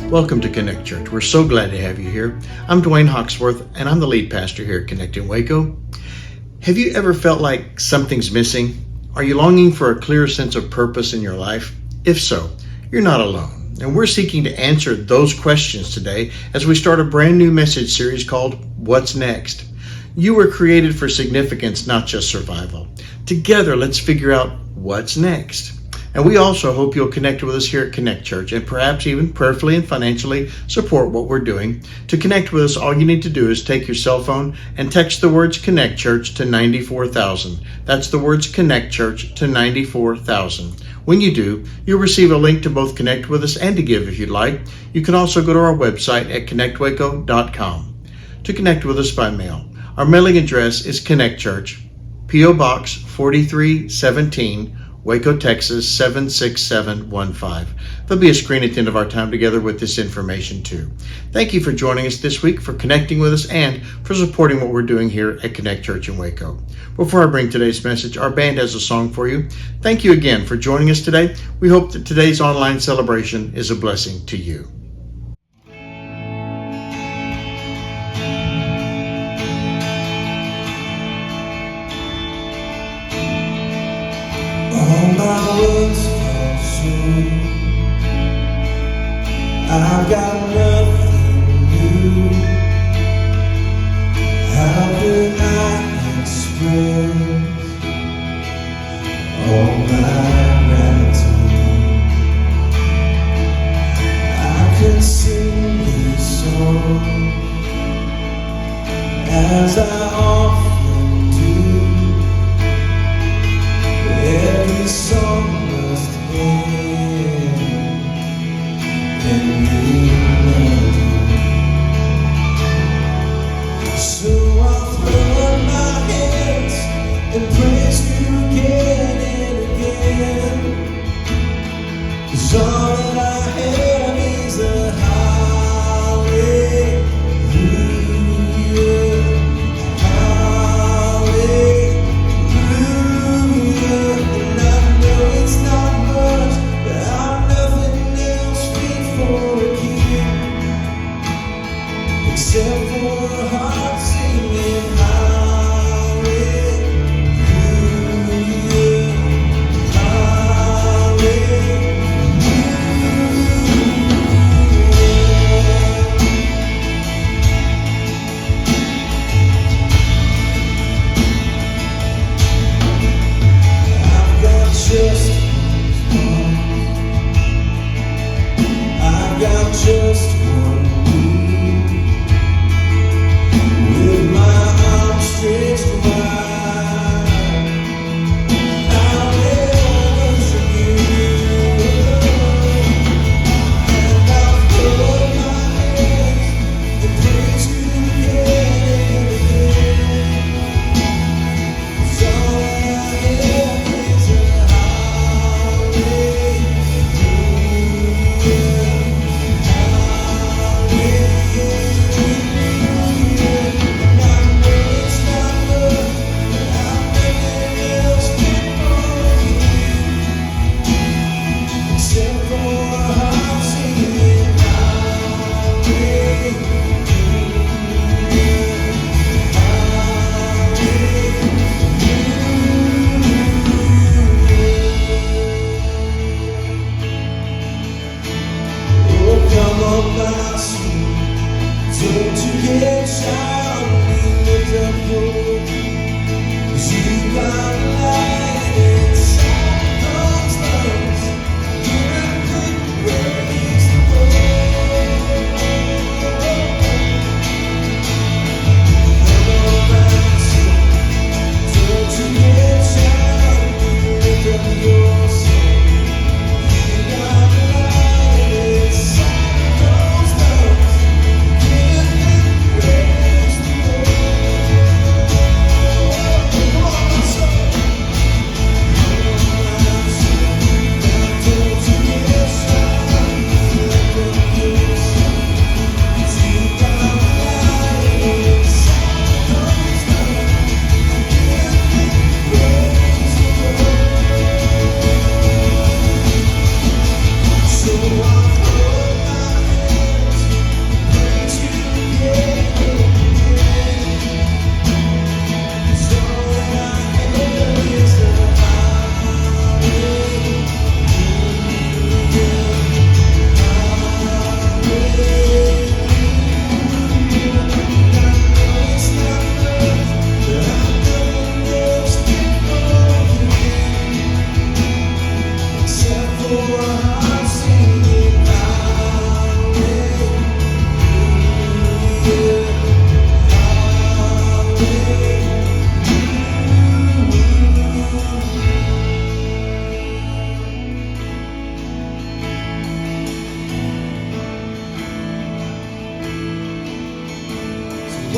Welcome to Connect Church. We're so glad to have you here. I'm Dwayne Hawksworth, and I'm the lead pastor here at Connect in Waco. Have you ever felt like something's missing? Are you longing for a clear sense of purpose in your life? If so, you're not alone. And we're seeking to answer those questions today as we start a brand new message series called What's Next? You were created for significance, not just survival. Together, let's figure out what's next. And we also hope you'll connect with us here at Connect Church and perhaps even prayerfully and financially support what we're doing. To connect with us, all you need to do is take your cell phone and text the words Connect Church to 94,000. That's the words Connect Church to 94,000. When you do, you'll receive a link to both connect with us and to give if you'd like. You can also go to our website at connectwaco.com to connect with us by mail. Our mailing address is Connect Church, P.O. Box 4317, Waco, Texas 76715. There'll be a screen at the end of our time together with this information too. Thank you for joining us this week, for connecting with us, and for supporting what we're doing here at Connect Church in Waco. Before I bring today's message, our band has a song for you. Thank you again for joining us today. We hope that today's online celebration is a blessing to you. All my words fall short. I've got nothing new. How could I express all my gratitude? I could sing this song as I often do. Every song must end in melody. So I'll throw up my hands and praise you again and again.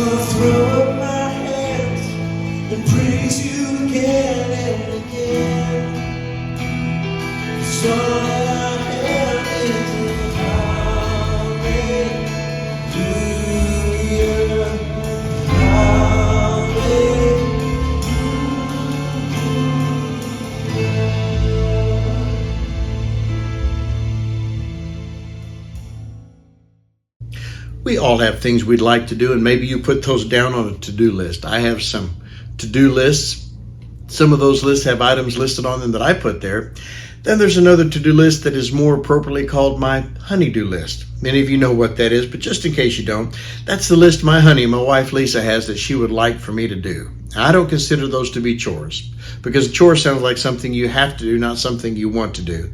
wanna throw up my hands and praise you again and again. 'Cause all that I have is a hallelujah, hallelujah. We all have things we'd like to do, and maybe you put those down on a to-do list. I have some to-do lists. Some of those lists have items listed on them that I put there. Then there's another to-do list that is more appropriately called my honey-do list. Many of you know what that is, but just in case you don't, that's the list my wife Lisa, has that she would like for me to do. I don't consider those to be chores, because a chore sounds like something you have to do, not something you want to do.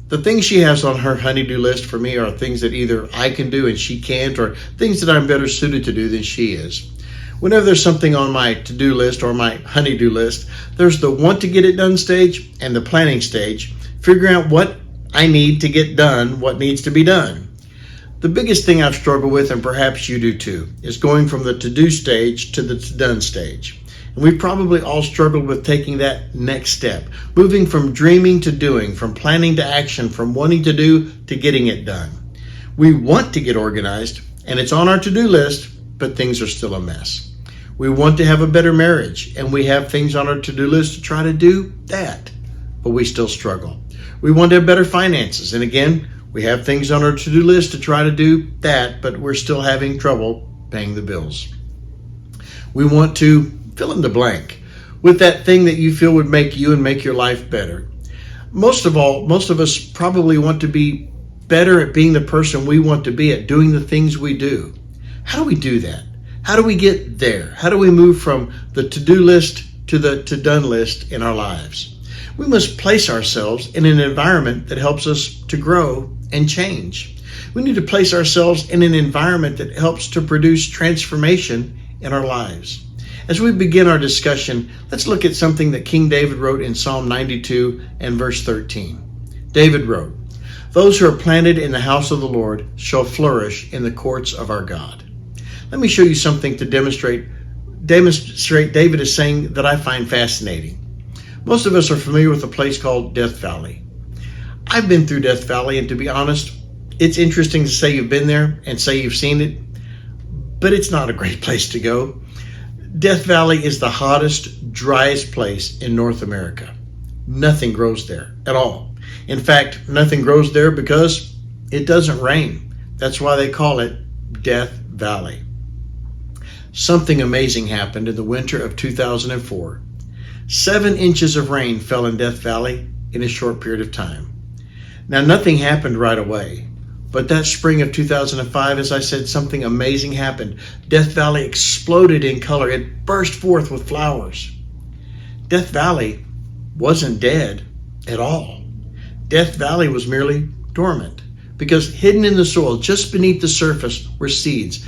The things she has on her honey-do list for me are things that either I can do and she can't, or things that I'm better suited to do than she is. Whenever there's something on my to-do list or my honey-do list, there's the want to get it done stage and the planning stage, figuring out what I need to get done, what needs to be done. The biggest thing I've struggled with, and perhaps you do too, is going from the to-do stage to the to-done stage. And we've probably all struggled with taking that next step, moving from dreaming to doing, from planning to action, from wanting to do to getting it done. We want to get organized, and it's on our to-do list, but things are still a mess. We want to have a better marriage, and we have things on our to-do list to try to do that, but we still struggle. We want to have better finances, and again, we have things on our to-do list to try to do that, but we're still having trouble paying the bills. We want to fill in the blank with that thing that you feel would make you and make your life better. Most of us probably want to be better at being the person we want to be at, doing the things we do. How do we do that? How do we get there? How do we move from the to-do list to the to-done list in our lives? We must place ourselves in an environment that helps us to grow and change. We need to place ourselves in an environment that helps to produce transformation in our lives. As we begin our discussion, let's look at something that King David wrote in Psalm 92 and verse 13. David wrote, "Those who are planted in the house of the Lord shall flourish in the courts of our God." Let me show you something to demonstrate David is saying that I find fascinating. Most of us are familiar with a place called Death Valley. I've been through Death Valley, and to be honest, it's interesting to say you've been there and say you've seen it, but it's not a great place to go. Death Valley is the hottest, driest place in North America. Nothing grows there at all. In fact, nothing grows there because it doesn't rain. That's why they call it Death Valley. Something amazing happened in the winter of 2004. 7 inches of rain fell in Death Valley in a short period of time. Now, nothing happened right away. But that spring of 2005, as I said, something amazing happened. Death Valley exploded in color. It burst forth with flowers. Death Valley wasn't dead at all. Death Valley was merely dormant, because hidden in the soil, just beneath the surface, were seeds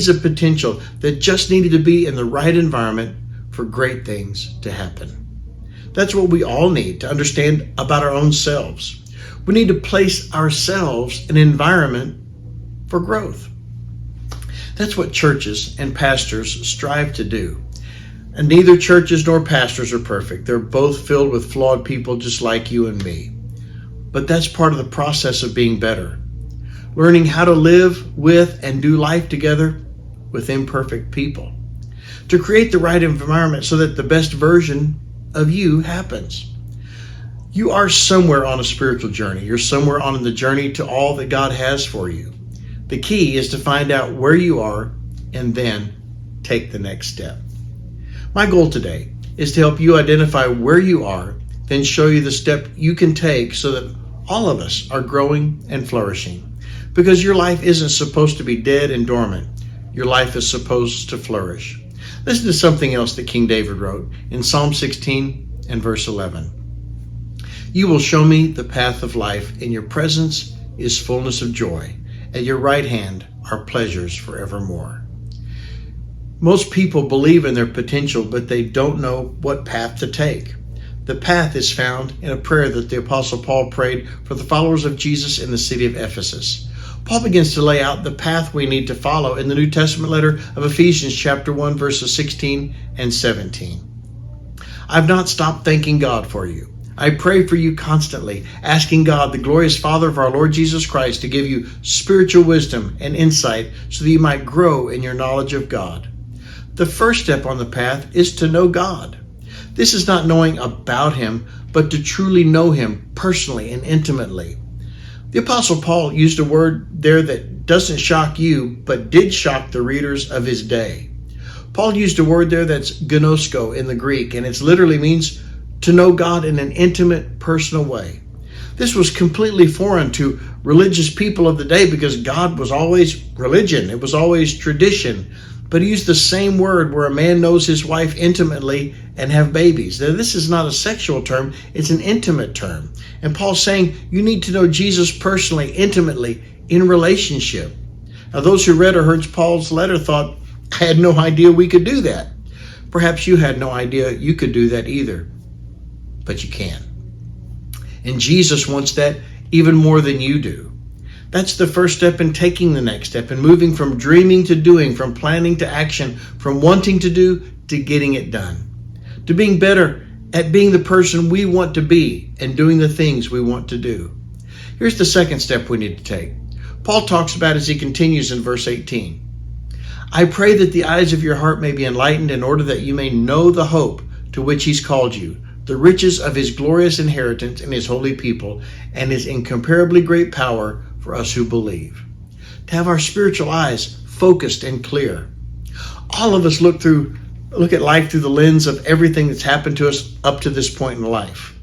of potential that just needed to be in the right environment for great things to happen. That's what we all need to understand about our own selves. We need to place ourselves in an environment for growth. That's what churches and pastors strive to do. And neither churches nor pastors are perfect. They're both filled with flawed people just like you and me. But that's part of the process of being better. Learning how to live with and do life together with imperfect people. To create the right environment so that the best version of you happens. You are somewhere on a spiritual journey. You're somewhere on the journey to all that God has for you. The key is to find out where you are and then take the next step. My goal today is to help you identify where you are, then show you the step you can take so that all of us are growing and flourishing. Because your life isn't supposed to be dead and dormant. Your life is supposed to flourish. Listen to something else that King David wrote in Psalm 16 and verse 11. "You will show me the path of life. In your presence is fullness of joy. At your right hand are pleasures forevermore." Most people believe in their potential, but they don't know what path to take. The path is found in a prayer that the Apostle Paul prayed for the followers of Jesus in the city of Ephesus. Paul begins to lay out the path we need to follow in the New Testament letter of Ephesians chapter 1, verses 16 and 17. I've not stopped thanking God for you. I pray for you constantly, asking God, the glorious Father of our Lord Jesus Christ, to give you spiritual wisdom and insight so that you might grow in your knowledge of God. The first step on the path is to know God. This is not knowing about Him, but to truly know Him personally and intimately. The Apostle Paul used a word there that doesn't shock you, but did shock the readers of his day. Paul used a word there that's gnosko in the Greek, and it literally means to know God in an intimate, personal way. This was completely foreign to religious people of the day because God was always religion. It was always tradition. But he used the same word where a man knows his wife intimately and have babies. Now, this is not a sexual term, it's an intimate term. And Paul's saying you need to know Jesus personally, intimately, in relationship. Now, those who read or heard Paul's letter thought, I had no idea we could do that. Perhaps you had no idea you could do that either. But you can. And Jesus wants that even more than you do. That's the first step in taking the next step and moving from dreaming to doing, from planning to action, from wanting to do to getting it done, to being better at being the person we want to be and doing the things we want to do. Here's the second step we need to take. Paul talks about as he continues in verse 18. I pray that the eyes of your heart may be enlightened in order that you may know the hope to which he's called you, the riches of his glorious inheritance in his holy people, and his incomparably great power for us who believe. To have our spiritual eyes focused and clear. All of us look at life through the lens of everything that's happened to us up to this point in life.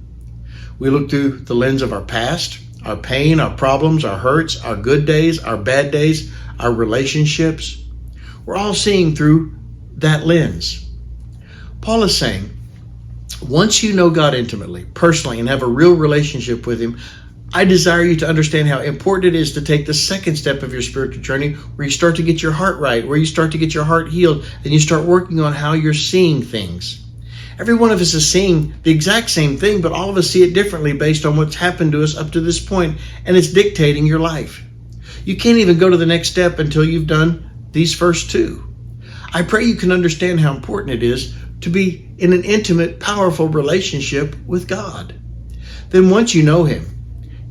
We look through the lens of our past, our pain, our problems, our hurts, our good days, our bad days, our relationships. We're all seeing through that lens. Paul is saying, once you know God intimately, personally, and have a real relationship with Him, I desire you to understand how important it is to take the second step of your spiritual journey where you start to get your heart right, where you start to get your heart healed, and you start working on how you're seeing things. Every one of us is seeing the exact same thing, but all of us see it differently based on what's happened to us up to this point, and it's dictating your life. You can't even go to the next step until you've done these first two. I pray you can understand how important it is to be in an intimate, powerful relationship with God. Then once you know Him,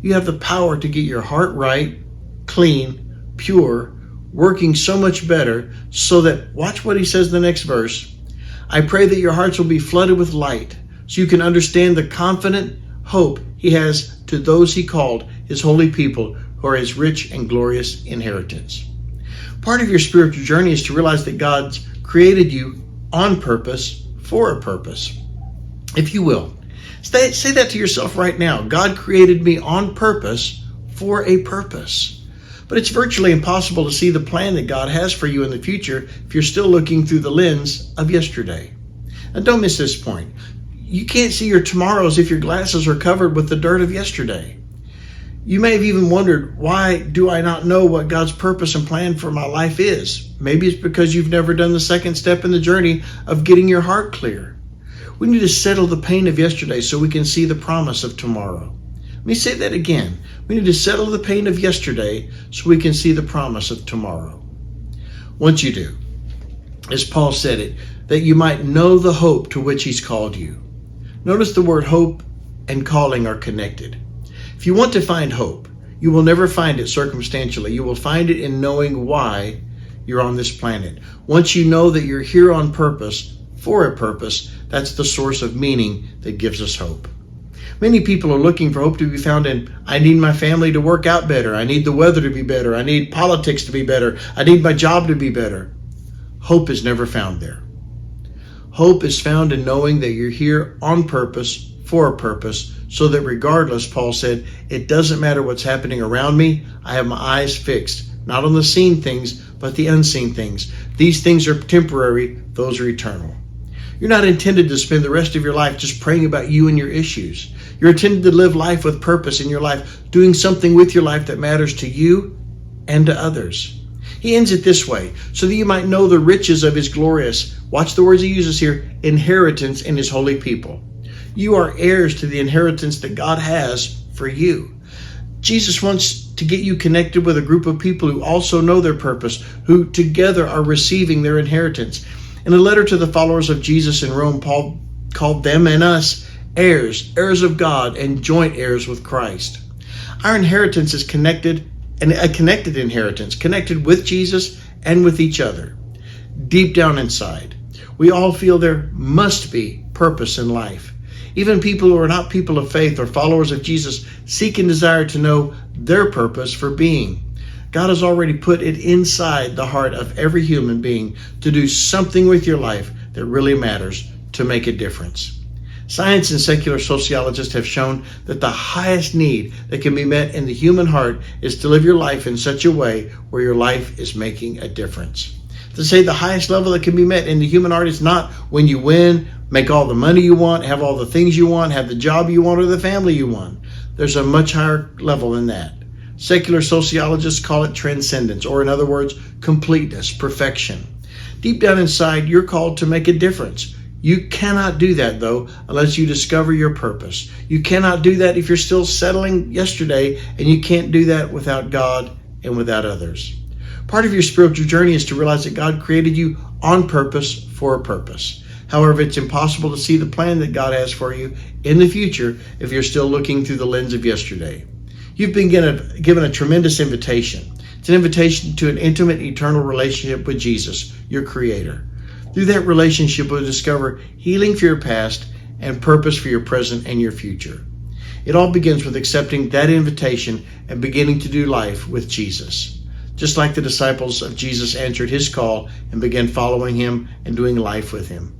you have the power to get your heart right, clean, pure, working so much better so that, watch what he says in the next verse, I pray that your hearts will be flooded with light so you can understand the confident hope He has to those He called His holy people who are His rich and glorious inheritance. Part of your spiritual journey is to realize that God's created you on purpose for a purpose. If you will, say that to yourself right now. God created me on purpose for a purpose. But it's virtually impossible to see the plan that God has for you in the future if you're still looking through the lens of yesterday. Now don't miss this point. You can't see your tomorrows if your glasses are covered with the dirt of yesterday. You may have even wondered, why do I not know what God's purpose and plan for my life is? Maybe it's because you've never done the second step in the journey of getting your heart clear. We need to settle the pain of yesterday so we can see the promise of tomorrow. Let me say that again. We need to settle the pain of yesterday so we can see the promise of tomorrow. Once you do, as Paul said it, that you might know the hope to which He's called you. Notice the word hope and calling are connected. If you want to find hope, you will never find it circumstantially. You will find it in knowing why you're on this planet. Once you know that you're here on purpose, for a purpose, that's the source of meaning that gives us hope. Many people are looking for hope to be found in, I need my family to work out better. I need the weather to be better. I need politics to be better. I need my job to be better. Hope is never found there. Hope is found in knowing that you're here on purpose, for a purpose, so that regardless, Paul said, it doesn't matter what's happening around me. I have my eyes fixed, not on the seen things, but the unseen things. These things are temporary. Those are eternal. You're not intended to spend the rest of your life just praying about you and your issues. You're intended to live life with purpose in your life, doing something with your life that matters to you and to others. He ends it this way, so that you might know the riches of His glorious, watch the words he uses here, inheritance in His holy people. You are heirs to the inheritance that God has for you. Jesus wants to get you connected with a group of people who also know their purpose, who together are receiving their inheritance. In a letter to the followers of Jesus in Rome, Paul called them and us heirs, heirs of God and joint heirs with Christ. Our inheritance is connected, and a connected inheritance, connected with Jesus and with each other. Deep down inside, we all feel there must be purpose in life. Even people who are not people of faith or followers of Jesus seek and desire to know their purpose for being. God has already put it inside the heart of every human being to do something with your life that really matters, to make a difference. Science and secular sociologists have shown that the highest need that can be met in the human heart is to live your life in such a way where your life is making a difference. To say the highest level that can be met in the human heart is not when you win, make all the money you want, have all the things you want, have the job you want, or the family you want. There's a much higher level than that. Secular sociologists call it transcendence, or in other words, completeness, perfection. Deep down inside, you're called to make a difference. You cannot do that, though, unless you discover your purpose. You cannot do that if you're still settling yesterday, and you can't do that without God and without others. Part of your spiritual journey is to realize that God created you on purpose for a purpose. However, it's impossible to see the plan that God has for you in the future if you're still looking through the lens of yesterday. You've been given a tremendous invitation. It's an invitation to an intimate, eternal relationship with Jesus, your Creator. Through that relationship, you'll discover healing for your past and purpose for your present and your future. It all begins with accepting that invitation and beginning to do life with Jesus. Just like the disciples of Jesus answered his call and began following him and doing life with him.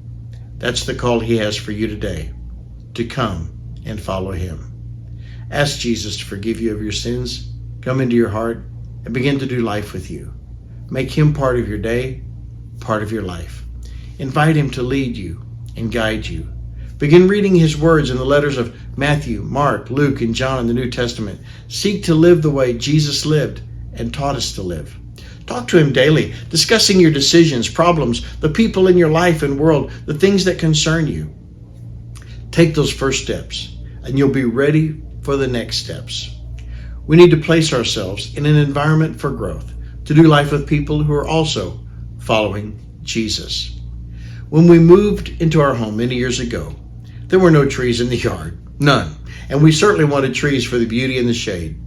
That's the call he has for you today, to come and follow him. Ask Jesus to forgive you of your sins, come into your heart, and begin to do life with you. Make him part of your day, part of your life. Invite him to lead you and guide you. Begin reading his words in the letters of Matthew, Mark, Luke, and John in the New Testament. Seek to live the way Jesus lived and taught us to live. Talk to him daily, discussing your decisions, problems, the people in your life and world, the things that concern you. Take those first steps, and you'll be ready for the next steps. We need to place ourselves in an environment for growth, to do life with people who are also following Jesus. When we moved into our home many years ago, there were no trees in the yard, none, and we certainly wanted trees for the beauty and the shade.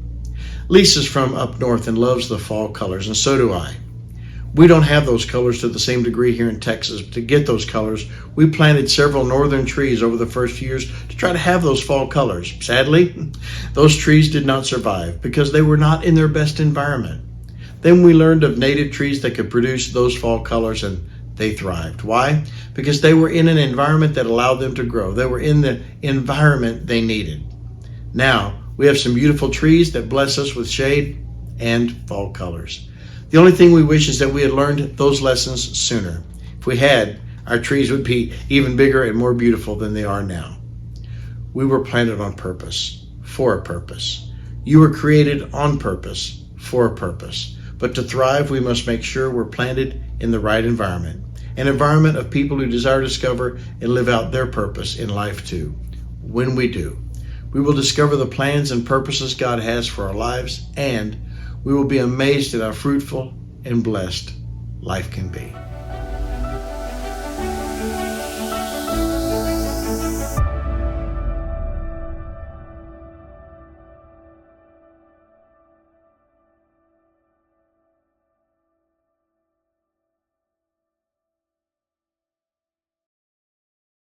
Lisa's from up north and loves the fall colors, and so do I. We don't have those colors to the same degree here in Texas. To get those colors, we planted several northern trees over the first few years to try to have those fall colors. Sadly, those trees did not survive because they were not in their best environment. Then we learned of native trees that could produce those fall colors, and they thrived. Why? Because they were in an environment that allowed them to grow. They were in the environment they needed. Now, we have some beautiful trees that bless us with shade and fall colors. The only thing we wish is that we had learned those lessons sooner. If we had, our trees would be even bigger and more beautiful than they are now. We were planted on purpose, for a purpose. You were created on purpose, for a purpose. But to thrive, we must make sure we're planted in the right environment, an environment of people who desire to discover and live out their purpose in life too. When we do, we will discover the plans and purposes God has for our lives, and we will be amazed at how fruitful and blessed life can be.